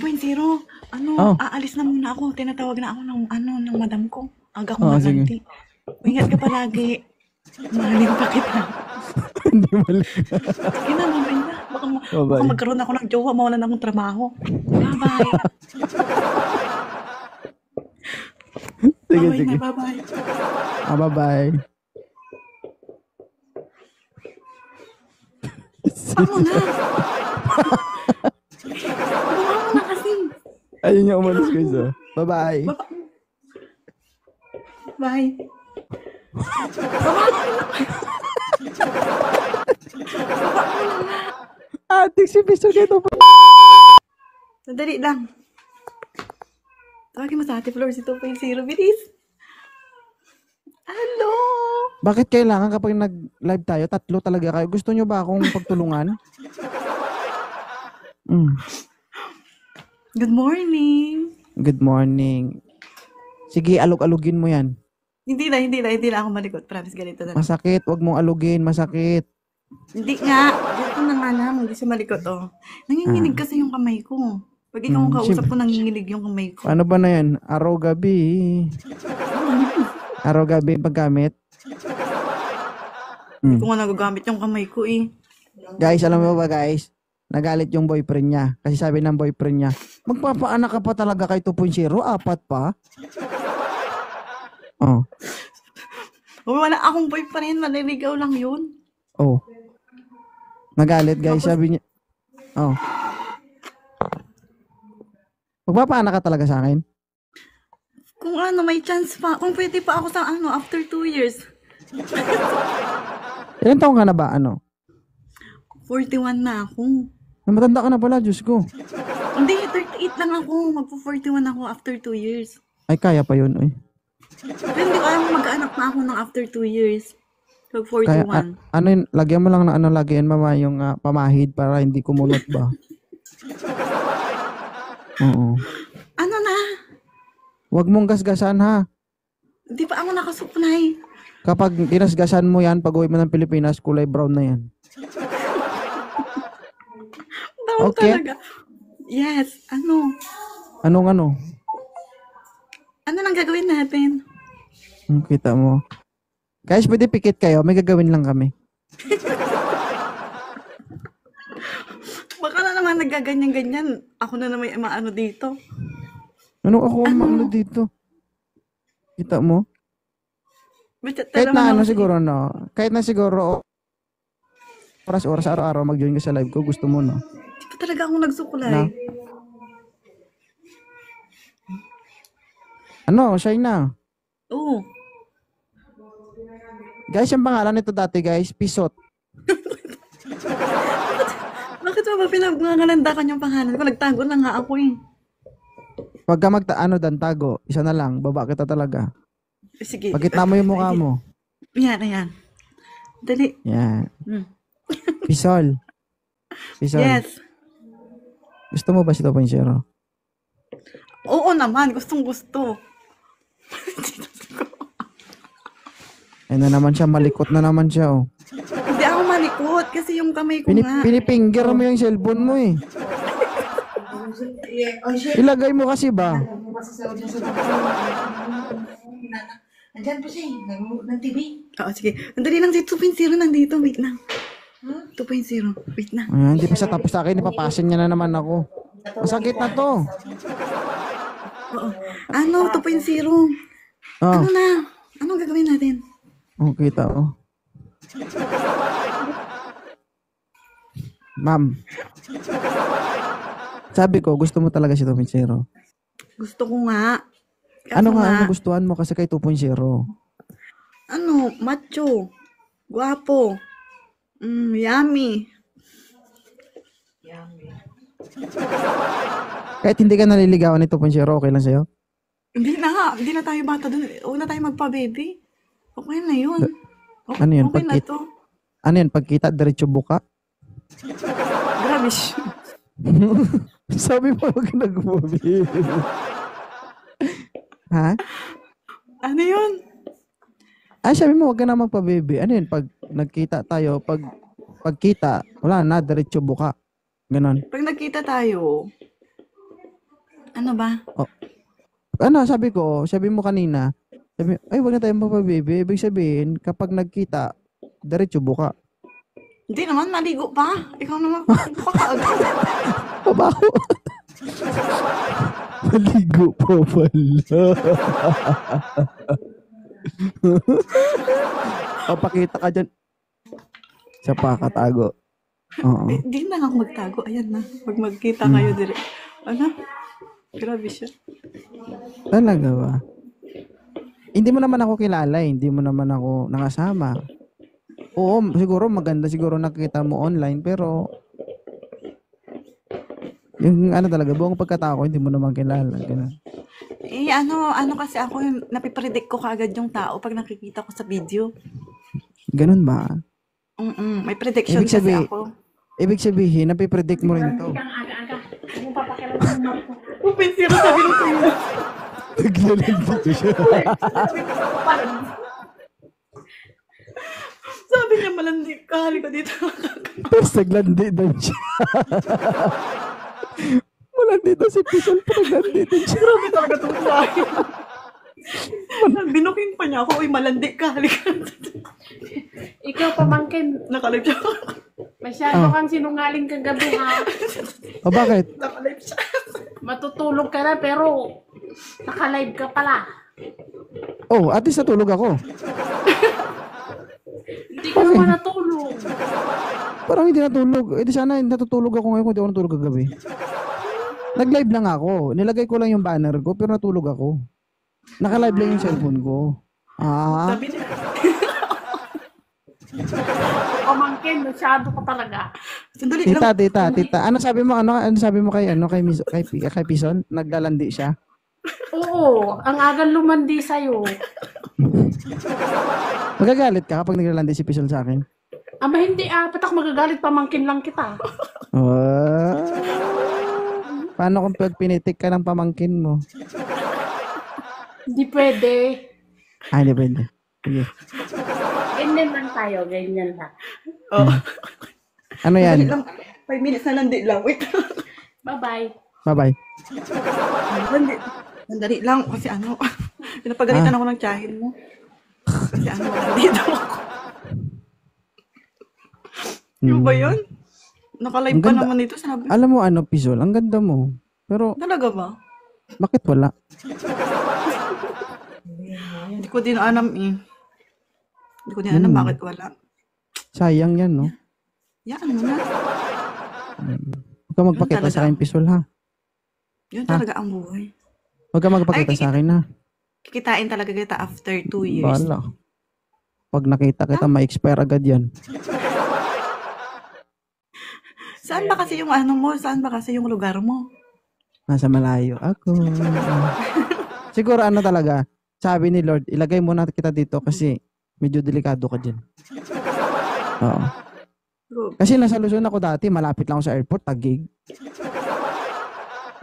2.0. Oh. Aalis na muna ako. Tinatawag na ako ng madam ko. Aga ko sige. maganti. Ingat ka palagi. Mahalin pa kita. Hindi mali. Sige na, mamay na. Baka Bye-bye. magkaroon ako ng jowa, mawalan akong trabaho. Bye-bye. Sige, Bye-bye sige. na, bye-bye. Bye-bye. Ako na. Gumawa mo na kasi. Ayun niya umalis guys. Bye-bye. Bye. Atik si Piso dito po. Sandali lang. Tawagin mo sa Ate Flor si 2.0. Bilis. Hello. Bakit kailangan kapag nag-live tayo, tatlo talaga kayo? Gusto nyo ba akong pagtulungan? Good morning. Good morning. Sige, alug-alugin mo yan. Hindi na ako malikot. Promise, ganito na. Masakit, wag mong alugin, masakit. Hindi nga. Ganito na nga lang. Hindi siya malikot, oh. Nanginginig kasi yung kamay ko. Pag ikaw ang kausap ko, nanginginig yung kamay ko. Ano ba na yan? Araw-gabi. Araw-gabi paggamit. Hindi ko nga nagagamit yung kamay ko, eh. Guys, alam mo ba guys? Nagalit yung boyfriend niya. Kasi sabi ng boyfriend niya, magpapaanak ka pa talaga kay 2.0? Apat pa? Oh. Wala akong boyfriend. Maliligaw lang yun. Oh. Nagalit guys, sabi niya. Oh. Magpapaanak ka talaga sa akin? Kung may chance pa. Kung pwede pa ako sa after 2 years. Ilan taong ka na ba? 41 na ako. Matanda ka na pala, Diyos ko. Hindi, 38 lang ako. Magpo-41 ako after 2 years. Ay, kaya pa yun. Ay. Pero hindi ko alam mag-anak na ako ng after 2 years. Pag 41. Kaya, lagyan mo lang na lagyan mama yung pamahid para hindi kumunot ba? Oo. Ano na? Huwag mong gasgasan ha. Hindi pa ako nakasupply. Kapag ginasgasan mo yan, pag uwi mo ng Pilipinas, kulay brown na yan. Brown Okay. talaga. Yes. Ano? Anong? Ano nang gagawin natin? Kita mo. Guys, pwede pikit kayo. May gagawin lang kami. Baka na naman nagaganyan-ganyan. Ako na naman maano dito. Ako ang dito? Kita mo? Kahit na siguro, no? Kahit na siguro, oras-oras, araw-araw mag-join ka sa live ko. Gusto mo, no? Hindi pa talaga ako nagsukulay. Shy na. Oo. Guys, yung pangalan nito dati, guys, Pisot. Bakit mo ba pinag-ngalandakan yung pangalan ko? Nagtago na nga ako eh. Pagka tago, isa na lang, baba kita talaga. Sige. Pagkita mo yung mukha mo. Yan. Dali. Yan. Pisol. Yes. Gusto mo ba si 2.0? Oo naman. Gustong gusto. Ay na naman siya, malikot na naman siya, oh. Hindi ako malikot kasi yung kamay ko nga. Pinipinger mo yung cellphone mo, eh. Ilagay mo kasi ba? Andyan po siya, ng TV. Oo, sige. Andali lang si 2.0 nandito. Wait lang. 2.0. Wait lang. Hindi pa siya tapos sa akin. Ipapasin niya na naman ako. Masakit na to. Oo. 2.0. Oh. Ano na? Anong gagawin natin? Kita, oh. Ma'am. Sabi ko, gusto mo talaga si 2.0. Gusto ko nga. Ano gustuhan mo kasi kay 2.0? Macho. Guwapo. Yummy. Kahit hindi ka naliligawan ni 2.0, okay lang sa'yo? Hindi na tayo bata dun. Huwag na tayo magpa-baby. Okay na yun. Ano yun? Okay na to. Ano yun? Pagkita, diretso buka? Grabe siya. Sabi mo, huwag ka nag-baby. Ha? Ano yun? Sabi mo, huwag ka na magpa-baby. Ano yun? Pag nagkita tayo, pagkita, wala na, diretso buka. Ganon. Pag nagkita tayo, Ano ba? Ano, sabi mo kanina, ay, wag na tayong mapababy. Ibig sabihin, kapag nagkita, diretso buka. Hindi naman, maligo pa. Ikaw naman, pakakaagad. Pabaho. Maligo pa pala. Papakita ka dyan. Sa pakatago. Oo. Di na ako magtago. Ayan na. Pag magkita kayo dire. Ano? Grabe siya. Talaga ba? Hindi mo naman ako kilala, hindi mo naman ako nakasama. Oo, siguro maganda siguro nakita mo online, pero yung ano talaga, buong pagkatao ko, hindi mo naman kilala. Ganun. Ano kasi ako yung napipredict ko kaagad yung tao pag nakikita ko sa video. Ganun ba? May prediction kasi ako. Ibig sabihin, napipredict mo rin to. Upensiro sabi ng sa'yo. Naglalandi siya. Sabi niya malandi ka, halika dito. Tapos naglandi doon siya. Malandi daw si Pisol, pero naglandi doon siya. Grabe talaga itong tayo. Binuking pa niya ako, uy, malandi ka, halika. Ikaw pamangkin, Nakalive siya. masyado kang sinungaling kagabi ha. O bakit? Nakalive siya. Matutulog ka na pero naka-live ka pala. Oh, at least natulog ako. Hindi ka naman natulog. Parang hindi natulog. Eh di sana natutulog ako ngayon kung di ako natulog kagabi. Nag-live lang ako. Nilagay ko lang yung banner ko pero natulog ako. Naka-live lang yung cellphone ko. Sabi niya. Pamangkin, masyado ka talaga. Sandali lang. Tita. Ano sabi mo kay Pison? Naglalandi siya. Oo, ang agal lumandi sa'yo. Magagalit ka kapag naglalandi si Pison sa akin? Aba hindi patak magagalit, pamangkin lang kita. Paano kung pag pinitik ka ng pamangkin mo? Hindi pwede. Hindi pwede. Sige. Ganyan lang tayo, ganyan lang. Oh. Ano yan? Sandali lang. 5 minutes na landi lang. Wait. Bye-bye. Bye-bye. Sandali lang. Kasi ano, pinapagalitan ako ng tiyahin mo. Kasi ano, nandito ako. Yung ba yun? Naka-live pa naman ito. Sabi. Alam mo ano, Pisol, ang ganda mo. Pero, Talaga ba? bakit wala? Hindi ko din alam eh. Hindi ko din alam bakit wala. Sayang yan, no? Yan mo na. Huwag ka magpakita sa akin, Pisol, ha? Yun talaga ang buhay. Huwag ka magpakita sa akin, ha? Kikitain talaga kita after 2 years. Bala. Pag nakita kita, ma-expire agad yan. Saan ba kasi yung ano mo? Saan ba kasi yung lugar mo? Nasa malayo ako. Siguro ano talaga, sabi ni Lord, ilagay mo na kita dito kasi medyo delikado ka dyan. Oo. Kasi nasa Luzon ako dati, malapit lang ako sa airport, Taguig.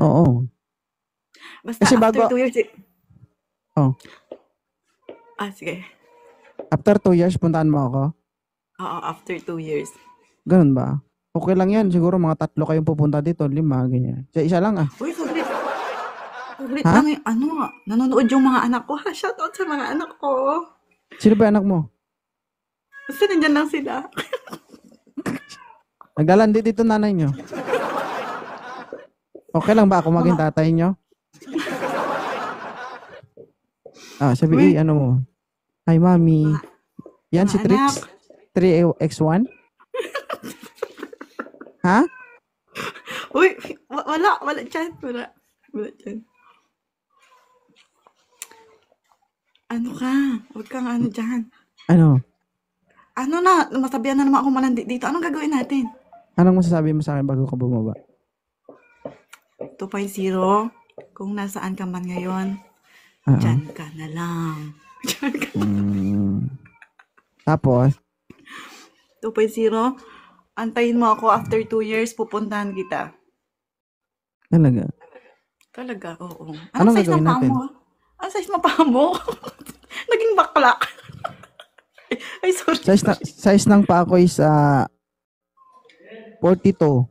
Oo. Basta Kasi after 2 years. Oh. Sige. After 2 years, puntaan mo ako? Oo, after 2 years. Ganun ba? Okay lang yan. Siguro mga 3 kayong pupunta dito, 5, ganyan. Sa isa lang Uy, saglit. Saglit lang yung nanonood yung mga anak ko. Shoutout sa mga anak ko. Sino ba anak mo? Basta nandyan lang sila. Naglalandi dito nanay nyo. Okay lang ba ako maging tatay nyo? Sabi, ano mo? Hi, mami. Yan si Trix? 3x1? Ha? Uy, wala dyan. Wala dyan. Ano ka? Huwag kang ano dyan. Ano? Ano na, masabihan na naman ako malandi dito. Anong gagawin natin? Anong masasabi mo sa akin bago ka bumaba? 2.0, kung nasaan ka man ngayon, dyan ka na lang. Dyan ka. Tapos? 2.0, antayin mo ako after 2 years, pupuntahan kita. Talaga? Talaga, oo. Anong size gagawin ng paa natin? mo? Anong size ng paa mo? Naging bakla. Ay, sorry. Size ng paa ko is 42.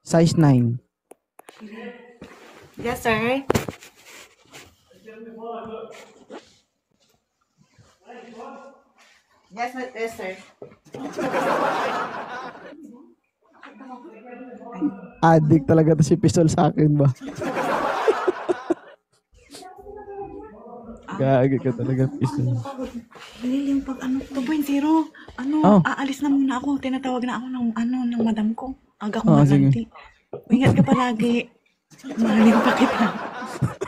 Size 9. Yes, sir. Yes, sir. Addict talaga to si Pistol sa akin ba? Gagi ka talaga, Pistol. Liling pag ano, 2.0. Oh. Aalis na muna ako. Tinatawag na ako ng madam ko. Aga ko Oh, sige. malanti. Ingat ka palagi. Mahalin pa kita.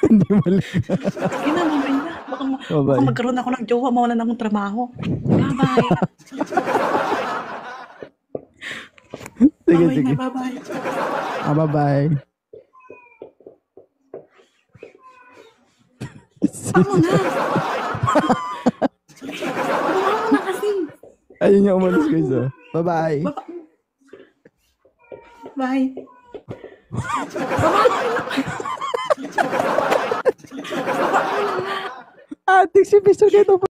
Hindi mali. Sige na, mamay na. Bye-bye. Baka magkaroon ako ng jowa, mawalan akong trabaho. Bye-bye. Sige, Bye-bye sige. na, bye-bye. Bye-bye. Ako na. Baba mo na kasi. Ayun yung umalis guys. Oh. Bye-bye. Baba. Bye. Addict si Pistol kayo.